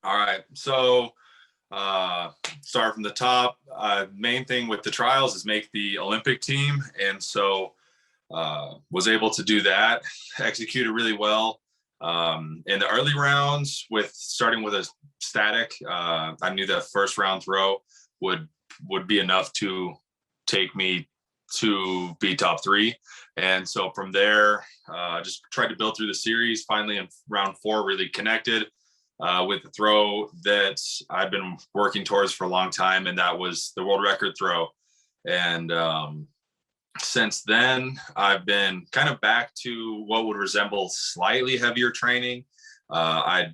All right. So start from the top. Main thing with the trials is make the Olympic team. And so was able to do that, executed really well. In the early rounds, with starting with a static, I knew that first round throw would be enough to take me to be top three. And so from there, just tried to build through the series. Finally, in round four, really connected with the throw that I've been working towards for a long time, and that was the world record throw. And since then, I've been kind of back to what would resemble slightly heavier training. I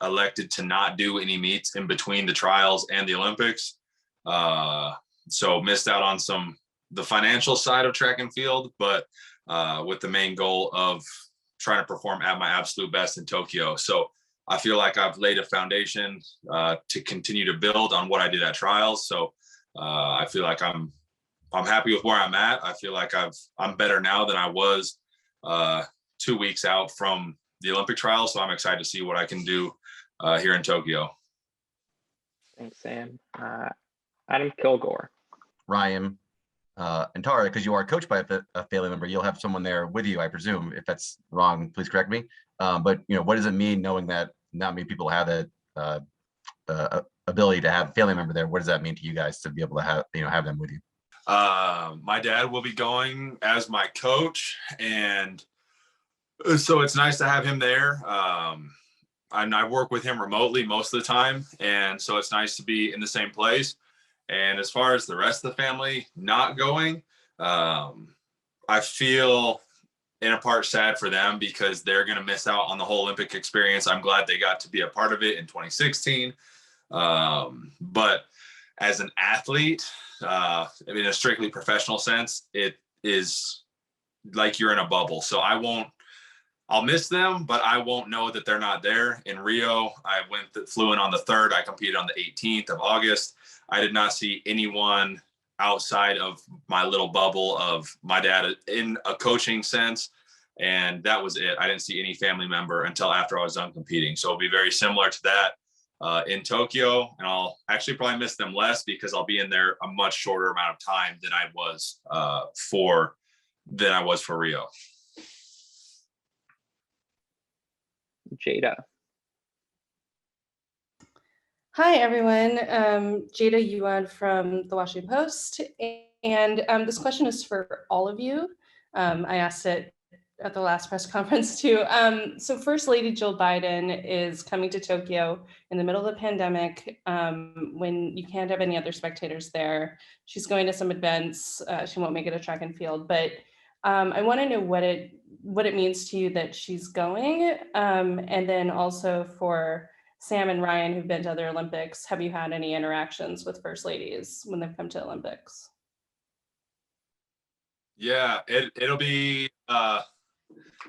elected to not do any meets in between the trials and the Olympics. So missed out on the financial side of track and field, but with the main goal of trying to perform at my absolute best in Tokyo. So I feel like I've laid a foundation to continue to build on what I did at trials. So I feel like I'm happy with where I'm at. I feel like I'm better now than I was 2 weeks out from the Olympic trials. So I'm excited to see what I can do here in Tokyo. Thanks, Sam. Adam Kilgore. Ryan, and Tara, because you are coached by a family member, you'll have someone there with you, I presume. If that's wrong, please correct me. But what does it mean knowing that not many people have that ability to have a family member there? What does that mean to you guys to be able to have them with you? My dad will be going as my coach, and so it's nice to have him there. And I work with him remotely most of the time, and so it's nice to be in the same place. And as far as the rest of the family not going, I feel in a part sad for them because they're going to miss out on the whole Olympic experience. I'm glad they got to be a part of it in 2016. But as an athlete, in a strictly professional sense, it is like you're in a bubble. So I'll miss them, but I won't know that they're not there. In Rio, I flew in on the 3rd. I competed on the 18th of August. I did not see anyone outside of my little bubble of my dad in a coaching sense. And that was it. I didn't see any family member until after I was done competing. So it'll be very similar to that in Tokyo. And I'll actually probably miss them less because I'll be in there a much shorter amount of time than I was for Rio. Jada. Hi, everyone. Jada Yuan from The Washington Post. And this question is for all of you. I asked it at the last press conference too. So First Lady Jill Biden is coming to Tokyo in the middle of the pandemic when you can't have any other spectators there. She's going to some events. She won't make it a track and field, but I want to know what it means to you that she's going. And then also for Sam and Ryan, who've been to other Olympics, have you had any interactions with First Ladies when they've come to Olympics? Yeah, it'll be,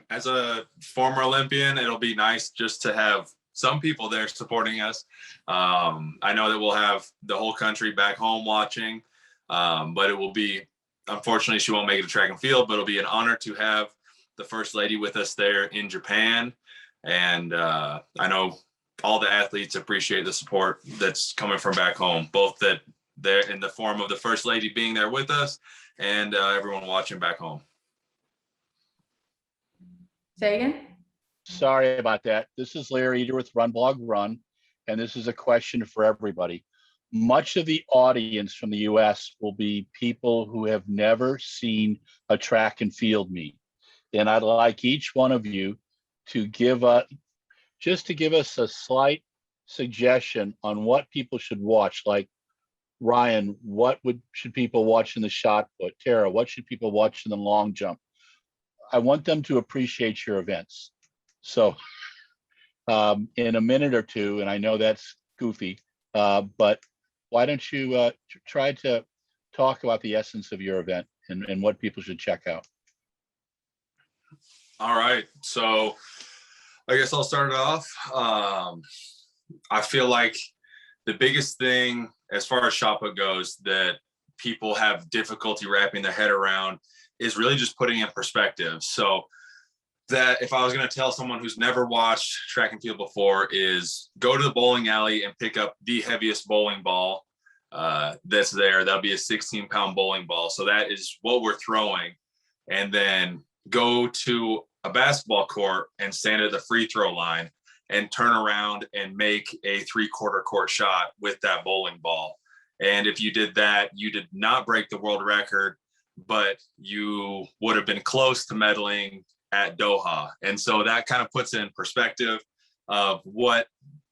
as a former Olympian, it'll be nice just to have some people there supporting us. I know that we'll have the whole country back home watching, but it will be, unfortunately, she won't make it to track and field, but it'll be an honor to have the First Lady with us there in Japan. And I know all the athletes appreciate the support that's coming from back home, both that they're in the form of the First Lady being there with us and everyone watching back home. Say again? Sorry about that. This is Larry Eater with Run Blog Run, and this is a question for everybody. Much of the audience from the US will be people who have never seen a track and field meet. And I'd like each one of you to give us a slight suggestion on what people should watch. Like Ryan, should people watch in the shot put? Tara, what should people watch in the long jump? I want them to appreciate your events. So in a minute or two, and I know that's goofy, but why don't you try to talk about the essence of your event and what people should check out? All right, so I guess I'll start it off. I feel like the biggest thing as far as shot put goes that people have difficulty wrapping their head around is really just putting in perspective. So that if I was going to tell someone who's never watched track and field before is go to the bowling alley and pick up the heaviest bowling ball that's there. That'll be a 16-pound bowling ball. So that is what we're throwing. And then go to a basketball court and stand at the free throw line and turn around and make a 3/4 court shot with that bowling ball. And if you did that, you did not break the world record, but you would have been close to medaling at Doha. And so that kind of puts in perspective of what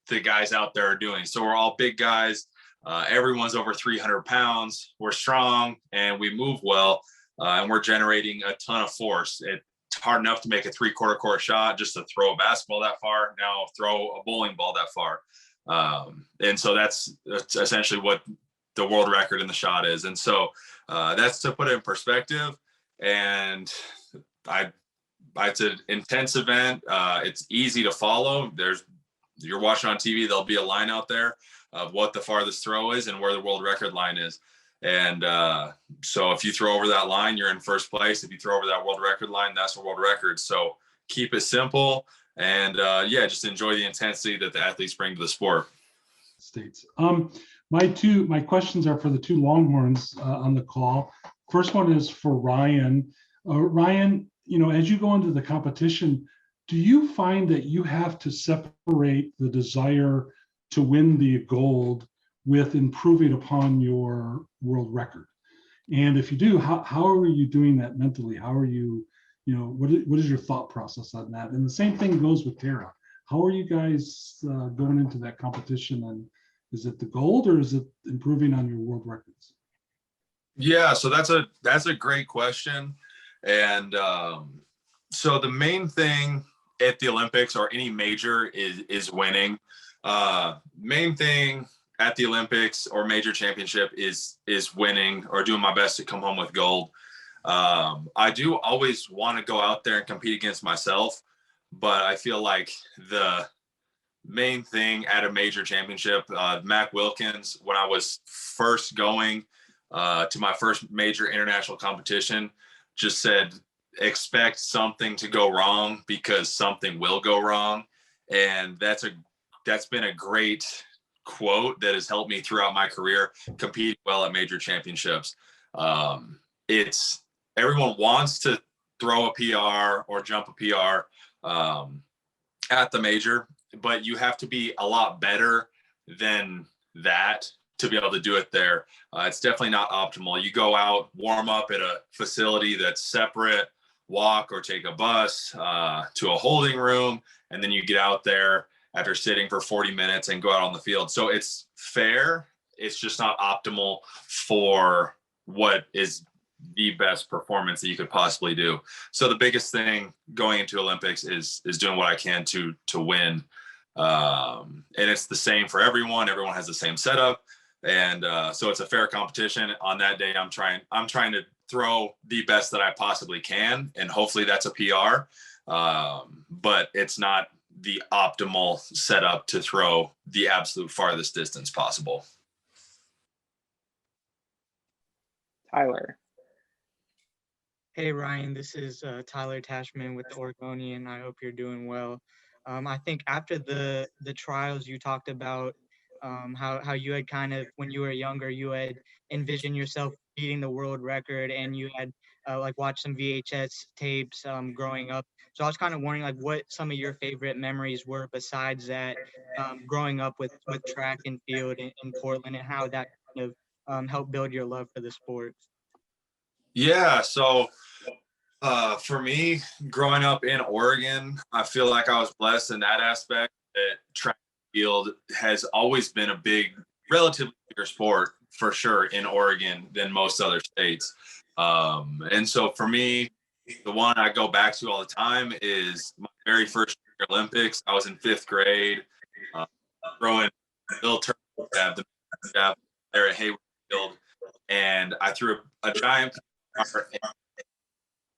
the guys out there are doing. So we're all big guys. Everyone's over 300 pounds. We're strong and we move well, and we're generating a ton of force. It's hard enough to make a 3/4 court shot just to throw a basketball that far. Now throw a bowling ball that far. And so that's essentially what the world record in the shot is. And so that's to put it in perspective. And it's an intense event. It's easy to follow. You're watching on TV, there'll be a line out there of what the farthest throw is and where the world record line is. And so if you throw over that line, you're in first place. If you throw over that world record line, that's a world record. So keep it simple and just enjoy the intensity that the athletes bring to the sport. States. My questions are for the two Longhorns on the call. First one is for Ryan. Ryan, as you go into the competition, do you find that you have to separate the desire to win the gold with improving upon your world record? And if you do, how are you doing that mentally? How are you, what is your thought process on that? And the same thing goes with Tara. How are you guys going into that competition? And is it the gold or is it improving on your world records? Yeah, so that's a great question. And so the main thing at the Olympics or any major is winning. Main thing at the Olympics or major championship is winning or doing my best to come home with gold. I do always want to go out there and compete against myself, but I feel like the main thing at a major championship, Mac Wilkins, when I was first going to my first major international competition, just said, expect something to go wrong because something will go wrong. And that's been a great quote that has helped me throughout my career compete well at major championships. It's everyone wants to throw a PR or jump a PR at the major, but you have to be a lot better than that to be able to do it there. It's definitely not optimal. You go out, warm up at a facility that's separate, walk or take a bus to a holding room, and then you get out there after sitting for 40 minutes and go out on the field. So it's fair. It's just not optimal for what is the best performance that you could possibly do. So the biggest thing going into Olympics is doing what I can to win. And it's the same for everyone. Everyone has the same setup. And so it's a fair competition. On that day, I'm trying to throw the best that I possibly can. And hopefully that's a PR. But it's not the optimal setup to throw the absolute farthest distance possible. Tyler. Hey Ryan, this is Tyler Tashman with the Oregonian. I hope you're doing well. I think after the trials, you talked about how you had kind of, when you were younger, you had envisioned yourself beating the world record, and you had watched some VHS tapes growing up. So I was kind of wondering what some of your favorite memories were besides that, growing up with track and field in Portland, and how that kind of helped build your love for the sport. Yeah, so for me, growing up in Oregon, I feel like I was blessed in that aspect that track and field has always been a relatively bigger sport for sure in Oregon than most other states. And so for me, the one I go back to all the time is my very first year Olympics. I was in 5th grade, throwing little turtle jab there at Hayward Field, and I threw a giant PR and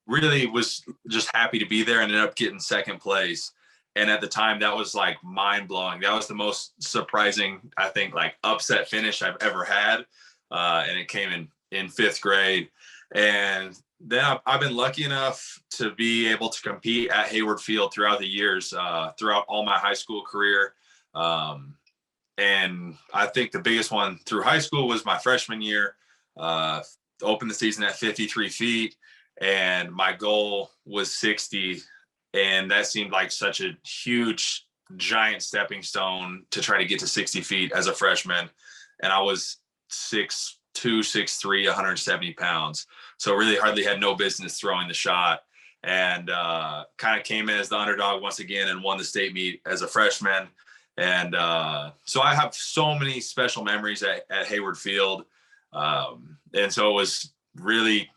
really was just happy to be there and ended up getting 2nd place. And at the time, that was mind blowing. That was the most surprising, I think, upset finish I've ever had. And it came in 5th grade. And I've been lucky enough to be able to compete at Hayward Field throughout the years, throughout all my high school career. And I think the biggest one through high school was my freshman year. Opened the season at 53 feet, and my goal was 60. And that seemed like such a huge, giant stepping stone to try to get to 60 feet as a freshman. And I was 6'2", 6'3", 170 pounds. So really hardly had no business throwing the shot, and kind of came in as the underdog once again and won the state meet as a freshman. And so I have so many special memories at Hayward Field. And so it was really,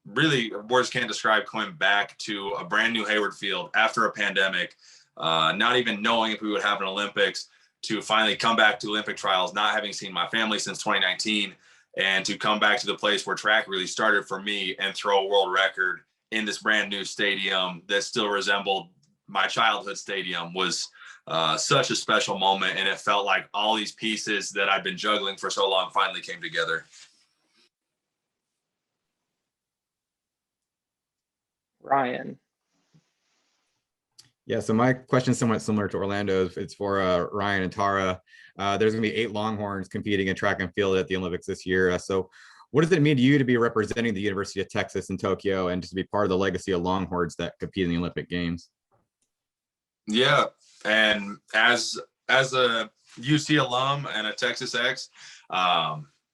really, words can't describe coming back to a brand new Hayward Field after a pandemic, not even knowing if we would have an Olympics, to finally come back to Olympic trials, not having seen my family since 2019, and to come back to the place where track really started for me and throw a world record in this brand new stadium that still resembled my childhood stadium was such a special moment. And it felt like all these pieces that I'd been juggling for so long finally came together. Ryan. Yeah, so my question is somewhat similar to Orlando's. It's for Ryan and Tara. There's going to be 8 Longhorns competing in track and field at the Olympics this year. So what does it mean to you to be representing the University of Texas in Tokyo and just to be part of the legacy of Longhorns that compete in the Olympic Games? Yeah, and as a UC alum and a Texas X,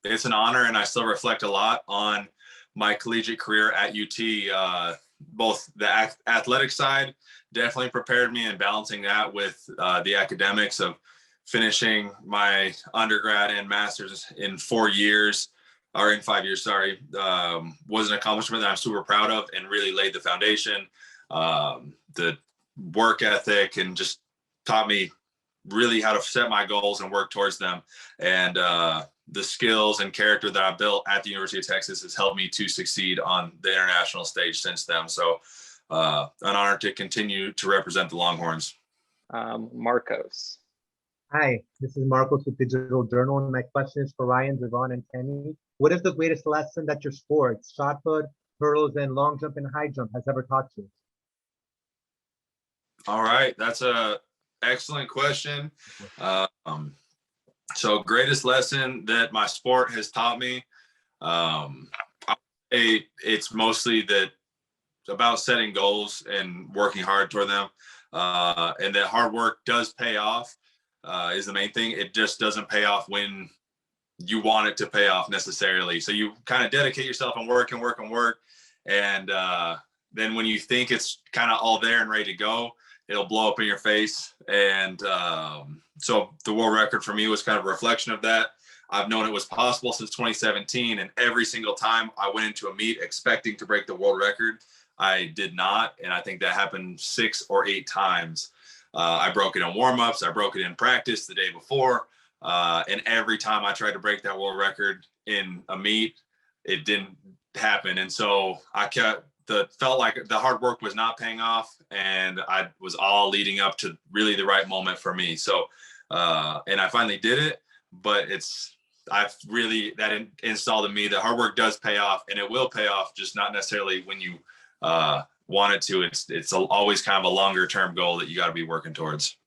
it's an honor, and I still reflect a lot on my collegiate career at UT. Both the athletic side definitely prepared me, and balancing that with the academics of finishing my undergrad and master's in 4 years, or in 5 years, sorry, was an accomplishment that I'm super proud of and really laid the foundation. The work ethic, and just taught me really how to set my goals and work towards them. And the skills and character that I built at the University of Texas has helped me to succeed on the international stage since then. So an honor to continue to represent the Longhorns. Marcos. Hi, this is Marcos with Digital Journal, and my question is for Ryan, Devon, and Kenny. What is the greatest lesson that your sports, shot put, hurdles, and long jump and high jump has ever taught you? All right, that's a excellent question. So greatest lesson that my sport has taught me, it's mostly that about setting goals and working hard toward them, and that hard work does pay off, is the main thing. It just doesn't pay off when you want it to pay off necessarily. So you kind of dedicate yourself and work and work and work, and then when you think it's kind of all there and ready to go, it'll blow up in your face. And so the world record for me was kind of a reflection of that. I've known it was possible since 2017, and every single time I went into a meet expecting to break the world record, I did not. And I think that happened 6 or 8 times. I broke it in warm-ups. I broke it in practice the day before. And every time I tried to break that world record in a meet, it didn't happen. And so I felt like the hard work was not paying off, and I was all leading up to really the right moment for me. So, and I finally did it, but that installed in me that hard work does pay off, and it will pay off, just not necessarily when you want it to. It's always kind of a longer term goal that you got to be working towards.